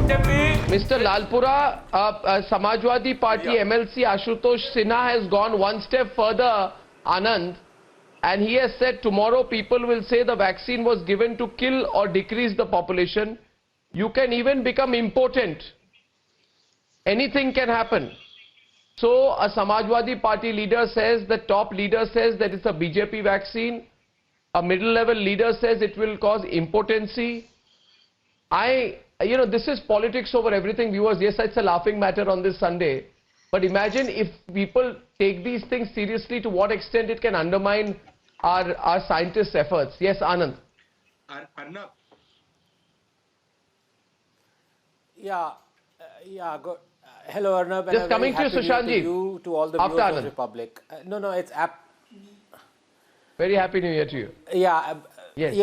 Mr. Lalpura, Samajwadi Party MLC Ashutosh Sinha has gone one step further, Anand, and he has said tomorrow people will say the vaccine was given to kill or decrease the population. You can even become impotent. Anything can happen. So a Samajwadi Party leader says, the top leader says that it's a BJP vaccine. A middle level leader says it will cause impotency. This is politics over everything, viewers. Yes, it's a laughing matter on this Sunday. But imagine if people take these things seriously, to what extent it can undermine our scientists' efforts. Yes, Anand. Arnab. Good. Hello, Arnab. Just coming to you, Sushantji. To all the viewers of Republic. Very happy New Year to you. Yes.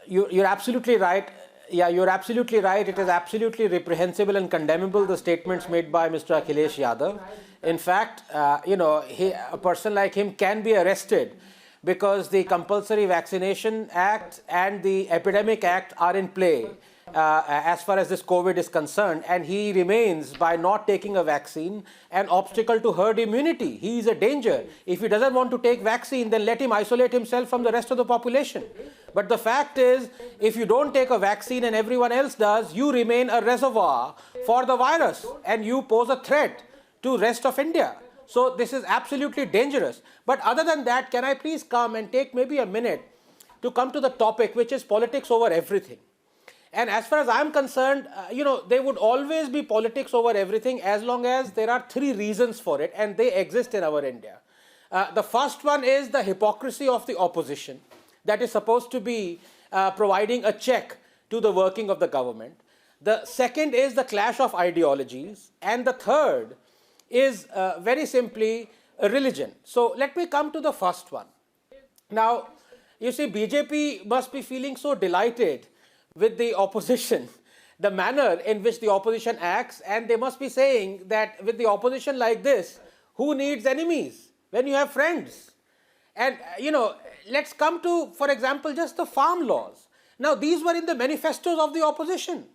You're absolutely right. Yeah, you're absolutely right. It is absolutely reprehensible and condemnable, the statements made by Mr. Akhilesh Yadav. In fact, a person like him can be arrested because the Compulsory Vaccination Act and the Epidemic Act are in play as far as this COVID is concerned, and he remains, by not taking a vaccine, an obstacle to herd immunity. He is a danger. If he doesn't want to take vaccine, then let him isolate himself from the rest of the population. But the fact is, if you don't take a vaccine and everyone else does, you remain a reservoir for the virus and you pose a threat to rest of India. So this is absolutely dangerous. But other than that, can I please come and take maybe a minute to come to the topic, which is politics over everything. And as far as I'm concerned, there would always be politics over everything as long as there are three reasons for it, and they exist in our India. The first one is the hypocrisy of the opposition that is supposed to be providing a check to the working of the government. The second is the clash of ideologies. And the third is very simply religion. So let me come to the first one. Now, you see, BJP must be feeling so delighted with the opposition, the manner in which the opposition acts, and they must be saying that with the opposition like this, who needs enemies when you have friends? And, let's come to, for example, just the farm laws. Now, these were in the manifestos of the opposition.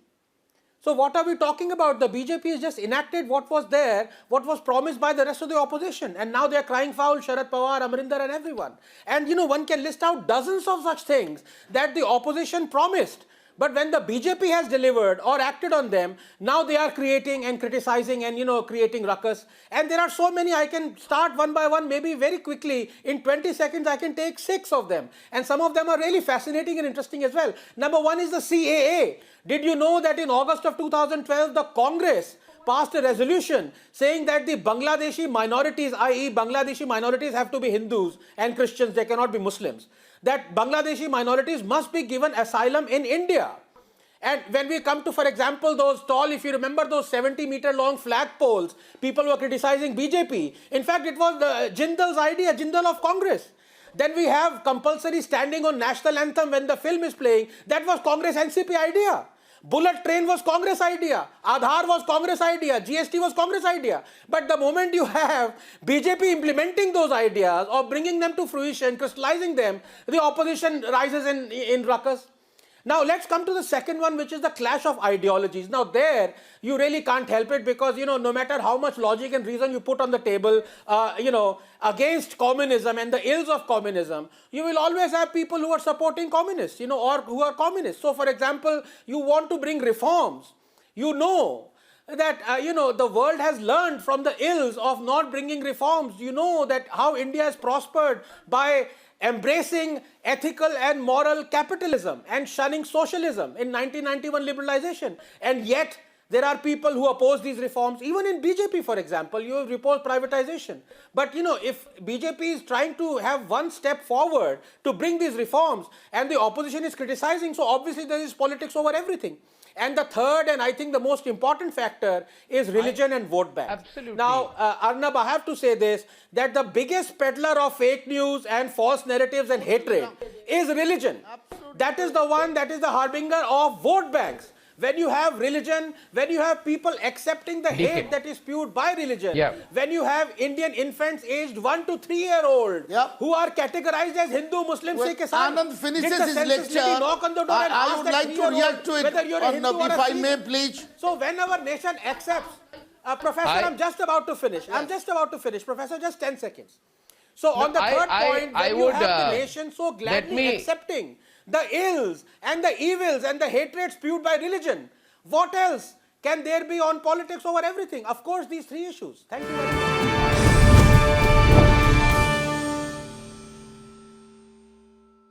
So what are we talking about? The BJP has just enacted what was there, what was promised by the rest of the opposition. And now they are crying foul, Sharad Pawar, Amarinder and everyone. And, one can list out dozens of such things that the opposition promised. But when the BJP has delivered or acted on them, now they are creating and criticizing and, creating ruckus. And there are so many. I can start one by one, maybe very quickly. In 20 seconds, I can take 6 of them. And some of them are really fascinating and interesting as well. Number one is the CAA. Did you know that in August of 2012, the Congress passed a resolution saying that the Bangladeshi minorities, i.e. Bangladeshi minorities have to be Hindus and Christians, they cannot be Muslims, that Bangladeshi minorities must be given asylum in India. And when we come to, for example, those tall, if you remember those 70-meter long flag poles, people were criticizing BJP. In fact, it was Jindal's idea, Jindal of Congress. Then we have compulsory standing on national anthem when the film is playing. That was Congress NCP idea. Bullet train was Congress idea. Aadhaar was Congress idea. GST was Congress idea. But the moment you have BJP implementing those ideas or bringing them to fruition, crystallizing them, the opposition rises in ruckus. Now let's come to the second one, which is the clash of ideologies. Now there, you really can't help it because, no matter how much logic and reason you put on the table, against communism and the ills of communism, you will always have people who are supporting communists, or who are communists. So for example, you want to bring reforms. You know that, the world has learned from the ills of not bringing reforms. You know that how India has prospered by embracing ethical and moral capitalism and shunning socialism in 1991 liberalization. And yet, there are people who oppose these reforms. Even in BJP, for example, you have opposed privatization. But, if BJP is trying to have one step forward to bring these reforms and the opposition is criticizing, so obviously there is politics over everything. And the third, and I think the most important factor, is religion and vote bank. Absolutely. Now, Arnab, I have to say this, that the biggest peddler of fake news and false narratives and hatred is religion. Absolutely. That is the one that is the harbinger of vote banks. when you have religion, when you have people accepting the hate that is spewed by religion, when you have Indian infants aged 1 to 3 year old who are categorized as Hindu, Muslim, Sikh, Islam. Anand finishes his lecture. I would like to react to it, if I may, please. So when our nation accepts, Professor, I'm just about to finish. I'm just about to finish. Professor, just 10 seconds. So on the third point, when you have the nation so gladly accepting the ills and the evils and the hatred spewed by religion, what else can there be on politics over everything? Of course, these three issues. Thank you very much.